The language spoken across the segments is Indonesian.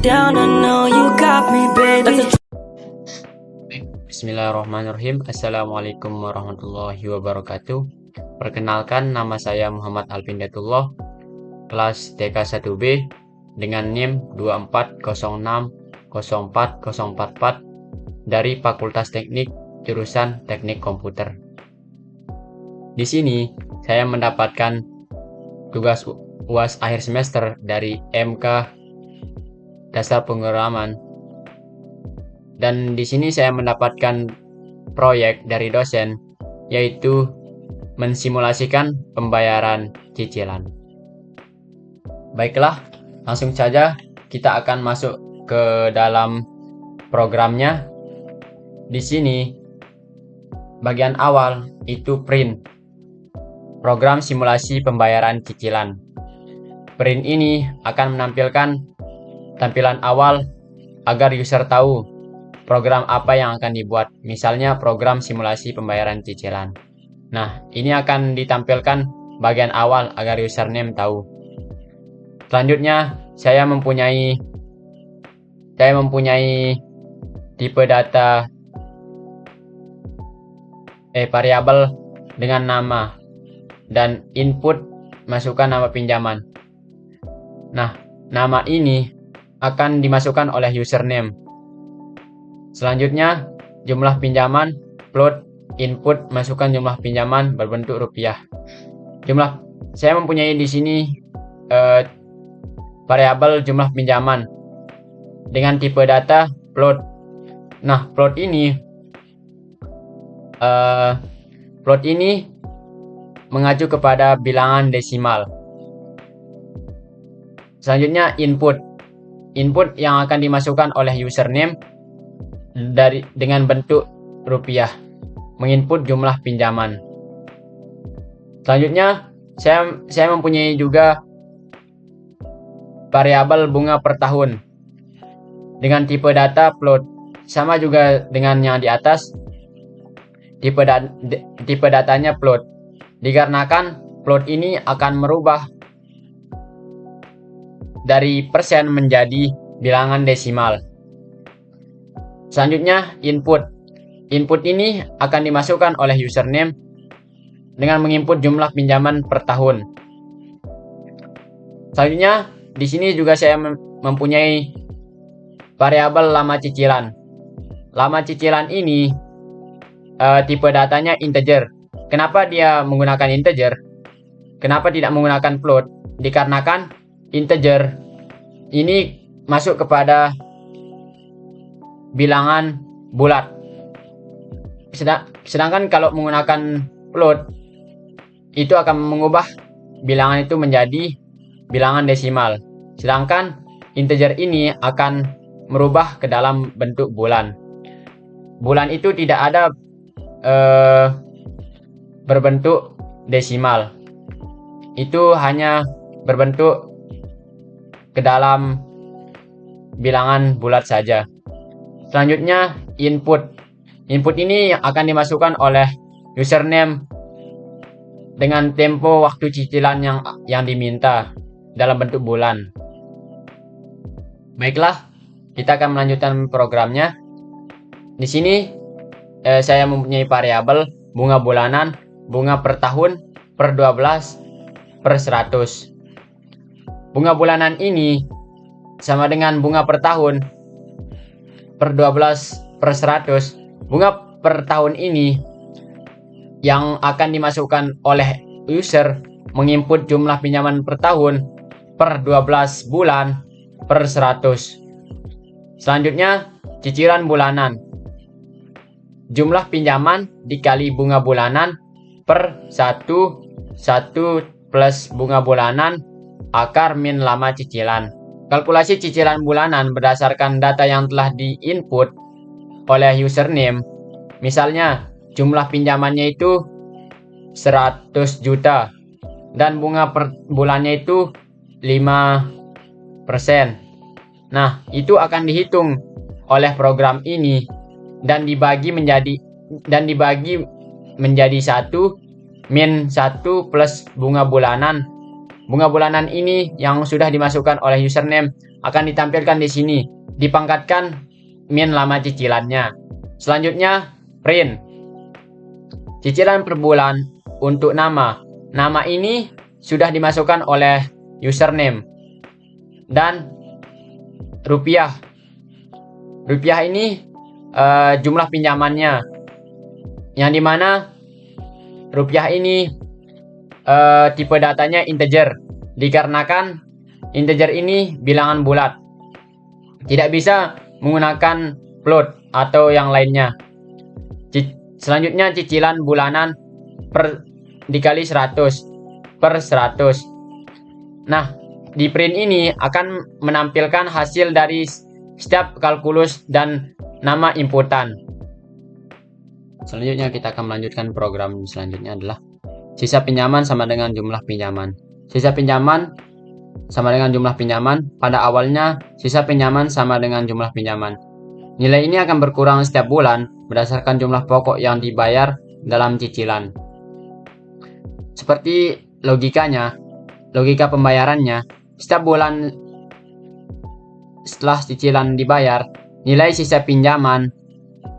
down, I know you got me, baby. Bismillahirrahmanirrahim. Assalamualaikum warahmatullahi wabarakatuh. Perkenalkan, nama saya Muhammad Alpindatullah, kelas TK 1B dengan NIM 2406040444 dari Fakultas Teknik jurusan Teknik Komputer. Di sini saya mendapatkan tugas UAS akhir semester dari MK Dasar Pengiraman. Dan di sini saya mendapatkan proyek dari dosen, yaitu mensimulasikan pembayaran cicilan. Baiklah, langsung saja kita akan masuk ke dalam programnya. Di sini, bagian awal itu print, program simulasi pembayaran cicilan. Print ini akan menampilkan tampilan awal agar user tahu program apa yang akan dibuat, misalnya program simulasi pembayaran cicilan. Nah, ini akan ditampilkan bagian awal agar username tahu. Selanjutnya, saya mempunyai tipe data variabel dengan nama dan input masukkan nama pinjaman. Nah, nama ini akan dimasukkan oleh username. Selanjutnya, jumlah pinjaman, float, input, masukkan jumlah pinjaman berbentuk rupiah. Saya mempunyai di sini variabel jumlah pinjaman dengan tipe data float. Nah, float ini mengacu kepada bilangan desimal. Selanjutnya, input yang akan dimasukkan oleh username dengan bentuk rupiah, menginput jumlah pinjaman. Selanjutnya, saya mempunyai juga variabel bunga per tahun dengan tipe data float, sama juga dengan yang di atas. Tipe datanya float, dikarenakan float ini akan merubah dari persen menjadi bilangan desimal. Selanjutnya, input ini akan dimasukkan oleh username dengan menginput jumlah pinjaman per tahun. Selanjutnya, di sini juga saya mempunyai variabel lama cicilan. Lama cicilan ini tipe datanya integer. Kenapa dia menggunakan integer? Kenapa tidak menggunakan float? Dikarenakan integer ini masuk kepada bilangan bulat. Sedangkan kalau menggunakan float, itu akan mengubah bilangan itu menjadi bilangan desimal. Sedangkan integer ini akan merubah ke dalam bentuk bulan. Bulan itu tidak ada berbentuk desimal. Itu hanya berbentuk ke dalam bilangan bulat saja. Selanjutnya, input ini akan dimasukkan oleh username dengan tempo waktu cicilan yang diminta dalam bentuk bulan. Baiklah, kita akan melanjutkan programnya. Di sini saya mempunyai variabel bunga bulanan, bunga per tahun, per 12, per 100. Bunga bulanan ini sama dengan bunga per tahun per 12 per 100. Bunga per tahun ini yang akan dimasukkan oleh user menginput jumlah pinjaman per tahun per 12 bulan per 100. Selanjutnya, cicilan bulanan. Jumlah pinjaman dikali bunga bulanan per 1 plus bunga bulanan akar min lama cicilan. Kalkulasi cicilan bulanan berdasarkan data yang telah diinput oleh username. Misalnya, jumlah pinjamannya itu 100 juta dan bunga per bulannya itu 5%. Nah, itu akan dihitung oleh program ini dan dibagi menjadi 1 min 1 plus bunga bulanan bunga bulanan ini yang sudah dimasukkan oleh username akan ditampilkan di sini, dipangkatkan min lama cicilannya. Selanjutnya, print. Cicilan per bulan untuk nama. Nama ini sudah dimasukkan oleh username. Dan rupiah. Rupiah ini jumlah pinjamannya. Yang dimana rupiah ini tipe datanya integer. Dikarenakan integer ini bilangan bulat. Tidak bisa menggunakan float atau yang lainnya. Selanjutnya cicilan bulanan dikali 100 per 100. Nah, di print ini akan menampilkan hasil dari setiap kalkulus dan nama inputan. Selanjutnya kita akan melanjutkan program selanjutnya adalah sisa pinjaman sama dengan jumlah pinjaman. Sisa pinjaman sama dengan jumlah pinjaman. Pada awalnya sisa pinjaman sama dengan jumlah pinjaman. Nilai ini akan berkurang setiap bulan berdasarkan jumlah pokok yang dibayar dalam cicilan. Seperti logika pembayarannya, setiap bulan setelah cicilan dibayar, nilai sisa pinjaman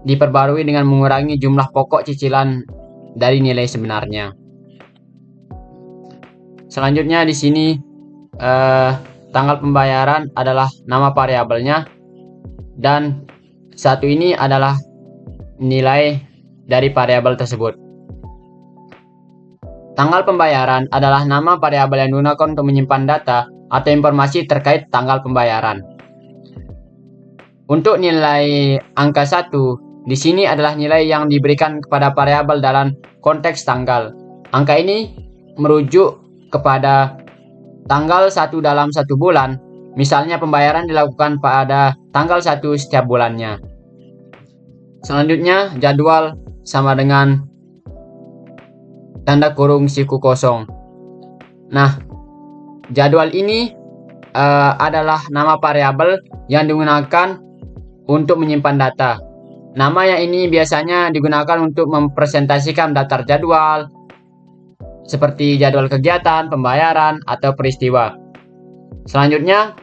diperbarui dengan mengurangi jumlah pokok cicilan dari nilai sebenarnya. Selanjutnya di sini tanggal pembayaran adalah nama variabelnya, dan satu ini adalah nilai dari variabel tersebut. Tanggal pembayaran adalah nama variabel yang digunakan untuk menyimpan data atau informasi terkait tanggal pembayaran. Untuk nilai angka 1, di sini adalah nilai yang diberikan kepada variabel dalam konteks tanggal. Angka ini merujuk kepada tanggal 1 dalam 1 bulan. Misalnya pembayaran dilakukan pada tanggal 1 setiap bulannya. Selanjutnya jadwal sama dengan tanda kurung siku kosong. Nah, jadwal ini adalah nama variabel yang digunakan untuk menyimpan data. Nama yang ini biasanya digunakan untuk mempresentasikan daftar jadwal seperti jadwal kegiatan, pembayaran, atau peristiwa. Selanjutnya,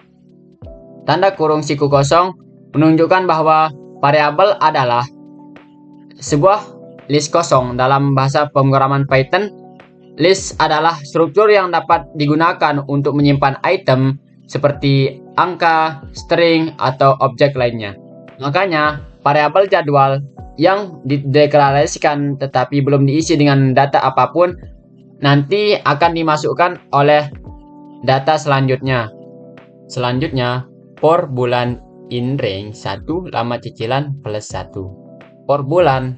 tanda kurung siku kosong menunjukkan bahwa variabel adalah sebuah list kosong. Dalam bahasa pemrograman Python, list adalah struktur yang dapat digunakan untuk menyimpan item seperti angka, string, atau objek lainnya. Makanya, variabel jadwal yang dideklarasikan tetapi belum diisi dengan data apapun nanti akan dimasukkan oleh data selanjutnya. Selanjutnya, for bulan in range 1 lama cicilan plus 1. For bulan.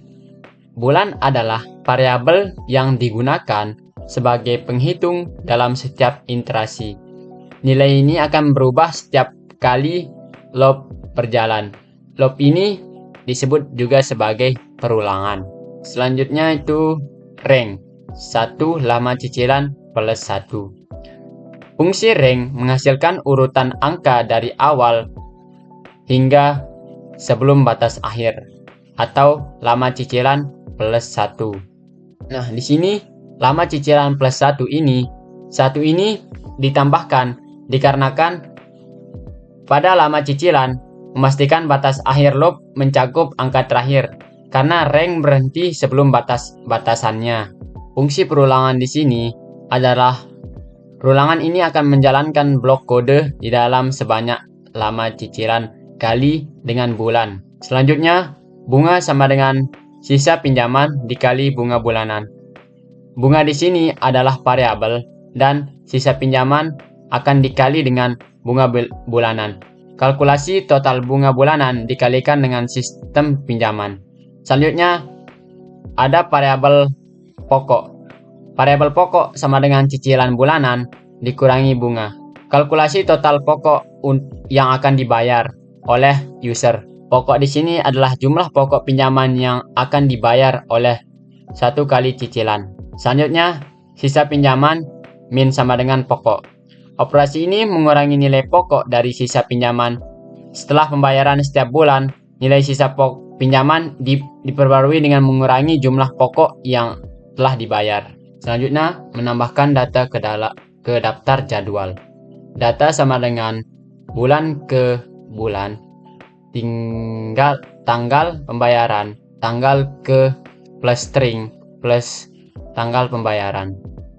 Bulan adalah variabel yang digunakan sebagai penghitung dalam setiap iterasi. Nilai ini akan berubah setiap kali loop berjalan. Loop ini disebut juga sebagai perulangan. Selanjutnya itu range 1 lama cicilan plus 1. Fungsi range menghasilkan urutan angka dari awal hingga sebelum batas akhir atau lama cicilan plus 1. Nah, di sini lama cicilan plus 1 ini ditambahkan dikarenakan pada lama cicilan memastikan batas akhir loop mencakup angka terakhir karena range berhenti sebelum batasannya. Fungsi perulangan di sini adalah perulangan ini akan menjalankan blok kode di dalam sebanyak lama cicilan kali dengan bulan. Selanjutnya, bunga sama dengan sisa pinjaman dikali bunga bulanan. Bunga di sini adalah variabel dan sisa pinjaman akan dikali dengan bunga bulanan. Kalkulasi total bunga bulanan dikalikan dengan sistem pinjaman. Selanjutnya, ada variabel pokok. Variabel pokok sama dengan cicilan bulanan dikurangi bunga. Kalkulasi total pokok yang akan dibayar oleh user. Pokok di sini adalah jumlah pokok pinjaman yang akan dibayar oleh 1 kali cicilan. Selanjutnya, sisa pinjaman min sama dengan pokok. Operasi ini mengurangi nilai pokok dari sisa pinjaman. Setelah pembayaran setiap bulan, nilai sisa pinjaman diperbarui dengan mengurangi jumlah pokok yang telah dibayar. Selanjutnya, menambahkan data ke daftar jadwal. Data sama dengan bulan ke bulan, tanggal pembayaran, tanggal ke plus string plus tanggal pembayaran.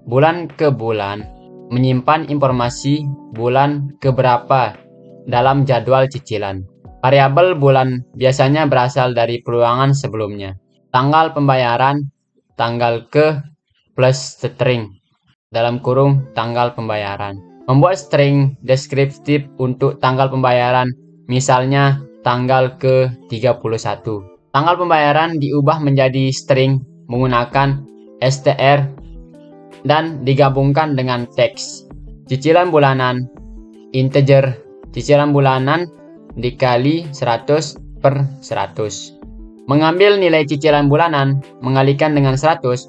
Bulan ke bulan menyimpan informasi bulan keberapa dalam jadwal cicilan. Variabel bulan biasanya berasal dari perulangan sebelumnya. Tanggal pembayaran, tanggal ke plus string dalam kurung tanggal pembayaran. Membuat string deskriptif untuk tanggal pembayaran, misalnya tanggal ke 31. Tanggal pembayaran diubah menjadi string menggunakan str dan digabungkan dengan teks. Cicilan bulanan integer, cicilan bulanan dikali 100 per 100. Mengambil nilai cicilan bulanan, mengalikan dengan 100,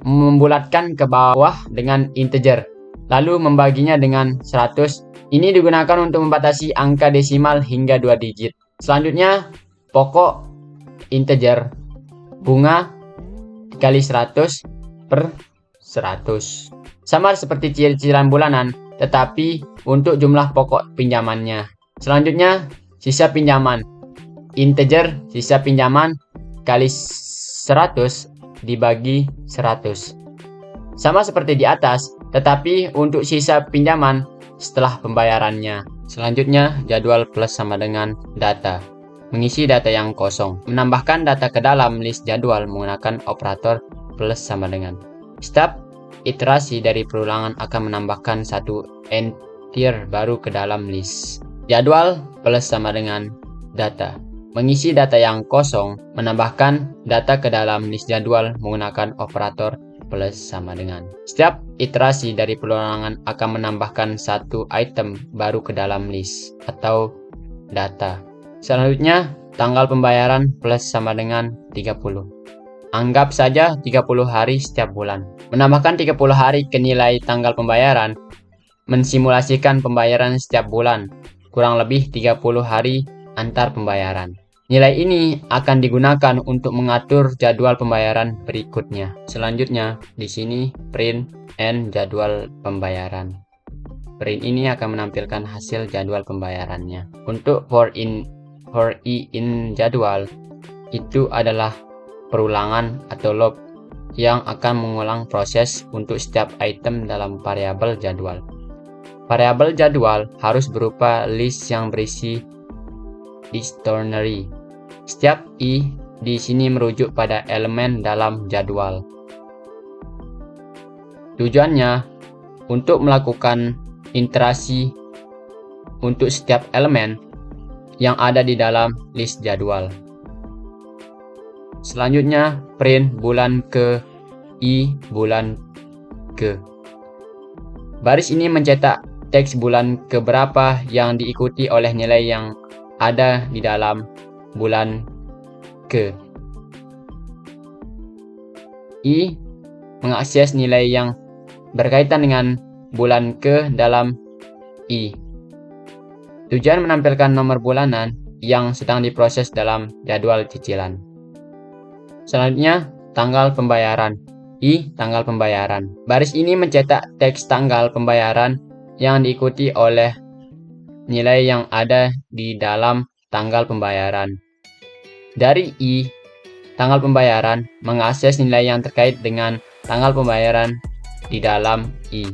membulatkan ke bawah dengan integer, lalu membaginya dengan 100. Ini digunakan untuk membatasi angka desimal hingga 2 digit. Selanjutnya, pokok integer, bunga dikali 100 per 100. Sama seperti cicilan bulanan, tetapi untuk jumlah pokok pinjamannya. Selanjutnya, sisa pinjaman. Integer sisa pinjaman kali 100 dibagi 100. Sama seperti di atas, tetapi untuk sisa pinjaman setelah pembayarannya. Selanjutnya, jadwal plus sama dengan data. Mengisi data yang kosong. Menambahkan data ke dalam list jadwal menggunakan operator plus sama dengan. Setiap iterasi dari perulangan akan menambahkan satu entry baru ke dalam list. Jadwal plus sama dengan data. Mengisi data yang kosong, menambahkan data ke dalam list jadwal menggunakan operator plus sama dengan. Setiap iterasi dari perulangan akan menambahkan satu item baru ke dalam list atau data. Selanjutnya, tanggal pembayaran plus sama dengan 30. Anggap saja 30 hari setiap bulan. Menambahkan 30 hari ke nilai tanggal pembayaran, mensimulasikan pembayaran setiap bulan, kurang lebih 30 hari antar pembayaran. Nilai ini akan digunakan untuk mengatur jadwal pembayaran berikutnya. Selanjutnya, di sini print and jadwal pembayaran. Print ini akan menampilkan hasil jadwal pembayarannya. Untuk for i in jadwal, itu adalah perulangan atau loop yang akan mengulang proses untuk setiap item dalam variabel jadwal. Variabel jadwal harus berupa list yang berisi dictionary. Setiap i di sini merujuk pada elemen dalam jadwal. Tujuannya untuk melakukan iterasi untuk setiap elemen yang ada di dalam list jadwal. Selanjutnya, print bulan ke i bulan ke. Baris ini mencetak teks bulan keberapa yang diikuti oleh nilai yang ada di dalam bulan ke. I mengakses nilai yang berkaitan dengan bulan ke dalam i. Tujuan menampilkan nomor bulanan yang sedang diproses dalam jadwal cicilan. Selanjutnya, tanggal pembayaran. I tanggal pembayaran. Baris ini mencetak teks tanggal pembayaran yang diikuti oleh nilai yang ada di dalam tanggal pembayaran. Dari i tanggal pembayaran mengakses nilai yang terkait dengan tanggal pembayaran di dalam i.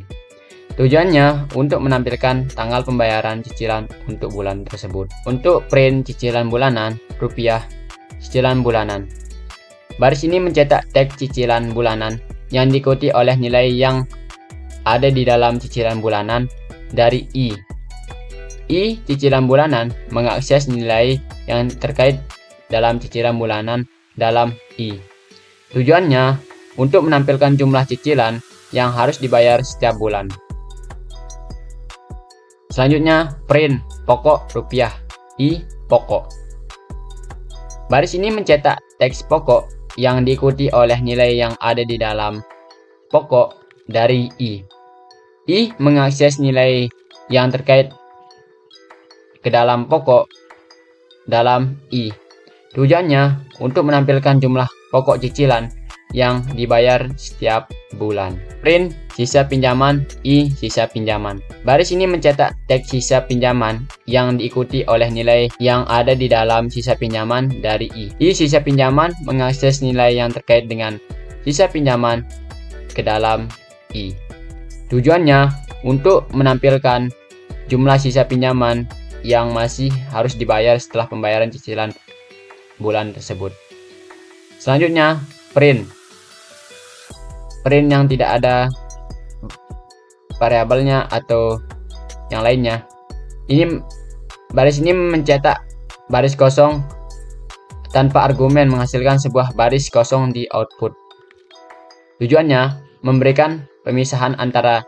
Tujuannya untuk menampilkan tanggal pembayaran cicilan untuk bulan tersebut. Untuk print cicilan bulanan, rupiah, cicilan bulanan. Baris ini mencetak teks cicilan bulanan yang diikuti oleh nilai yang ada di dalam cicilan bulanan dari i. I cicilan bulanan mengakses nilai yang terkait dalam cicilan bulanan dalam i. Tujuannya untuk menampilkan jumlah cicilan yang harus dibayar setiap bulan. Selanjutnya, print pokok rupiah, i pokok. Baris ini mencetak teks pokok yang diikuti oleh nilai yang ada di dalam pokok dari i. I mengakses nilai yang terkait ke dalam pokok dalam i. Tujuannya untuk menampilkan jumlah pokok cicilan yang dibayar setiap bulan. Print sisa pinjaman, I sisa pinjaman. Baris ini mencetak teks sisa pinjaman yang diikuti oleh nilai yang ada di dalam sisa pinjaman dari I. I sisa pinjaman mengakses nilai yang terkait dengan sisa pinjaman ke dalam I. Tujuannya untuk menampilkan jumlah sisa pinjaman yang masih harus dibayar setelah pembayaran cicilan bulan tersebut. Selanjutnya, print yang tidak ada variabelnya atau yang lainnya. Baris ini mencetak baris kosong tanpa argumen, menghasilkan sebuah baris kosong di output. Tujuannya memberikan pemisahan antara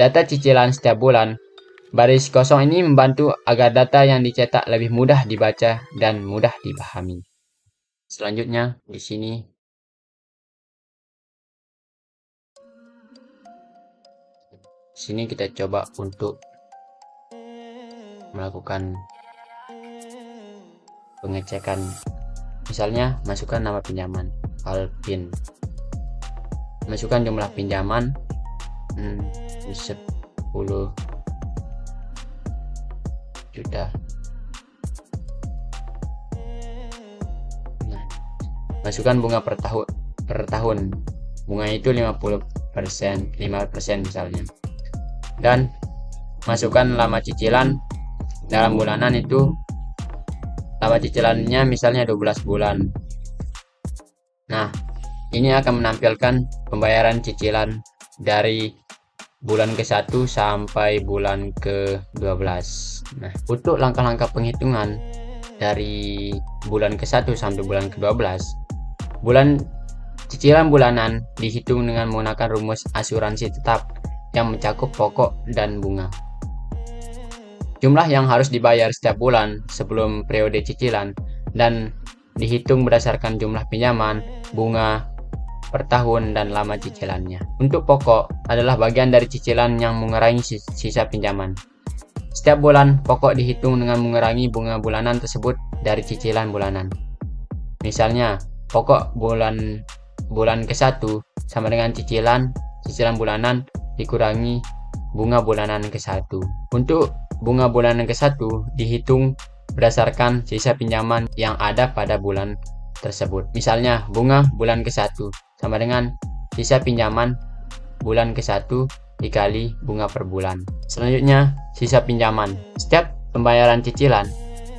data cicilan setiap bulan. Baris kosong ini membantu agar data yang dicetak lebih mudah dibaca dan mudah dipahami. Selanjutnya di sini kita coba untuk melakukan pengecekan. Misalnya masukkan nama pinjaman, Alvin. Masukkan jumlah pinjaman 10 juta. Nah, masukkan bunga per tahun. Bunga itu 5% misalnya. Dan masukkan lama cicilan dalam bulanan itu. Lama cicilannya misalnya 12 bulan. Nah, ini akan menampilkan pembayaran cicilan dari bulan ke-1 sampai bulan ke-12. Nah, untuk langkah-langkah penghitungan dari bulan ke-1 sampai bulan ke-12, cicilan bulanan dihitung dengan menggunakan rumus asuransi tetap yang mencakup pokok dan bunga. Jumlah yang harus dibayar setiap bulan sebelum periode cicilan dan dihitung berdasarkan jumlah pinjaman, bunga per tahun, dan lama cicilannya. Untuk pokok adalah bagian dari cicilan yang mengurangi sisa pinjaman. Setiap bulan, pokok dihitung dengan mengurangi bunga bulanan tersebut dari cicilan bulanan. Misalnya, pokok bulan ke-1 sama dengan cicilan bulanan dikurangi bunga bulanan ke-1. Untuk bunga bulanan ke-1 dihitung berdasarkan sisa pinjaman yang ada pada bulan tersebut. Misalnya, bunga bulan ke-1 sama dengan sisa pinjaman bulan ke-1 dikali bunga per bulan. Selanjutnya, sisa pinjaman. Setiap pembayaran cicilan,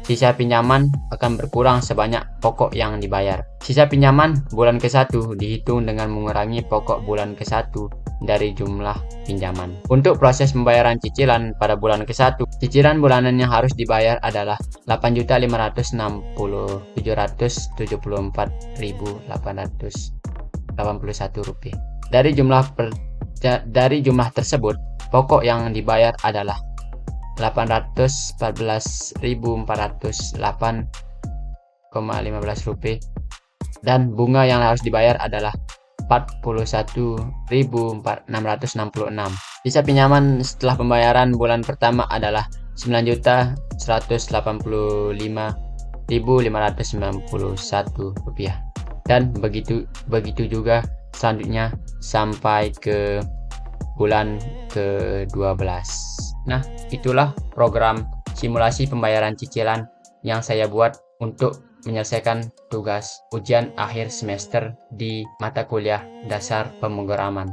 sisa pinjaman akan berkurang sebanyak pokok yang dibayar. Sisa pinjaman bulan ke-1 dihitung dengan mengurangi pokok bulan ke-1 dari jumlah pinjaman. Untuk proses pembayaran cicilan pada bulan ke-1, cicilan bulanan yang harus dibayar adalah 8.567.874.881 rupiah. Dari jumlah tersebut, pokok yang dibayar adalah 814.408,15 rupiah dan bunga yang harus dibayar adalah 41.666. Sisa pinjaman setelah pembayaran bulan pertama adalah 9.185.591 rupiah. Dan begitu juga selanjutnya sampai ke bulan ke-12. Nah, itulah program simulasi pembayaran cicilan yang saya buat untuk menyelesaikan tugas ujian akhir semester di mata kuliah dasar pemrograman.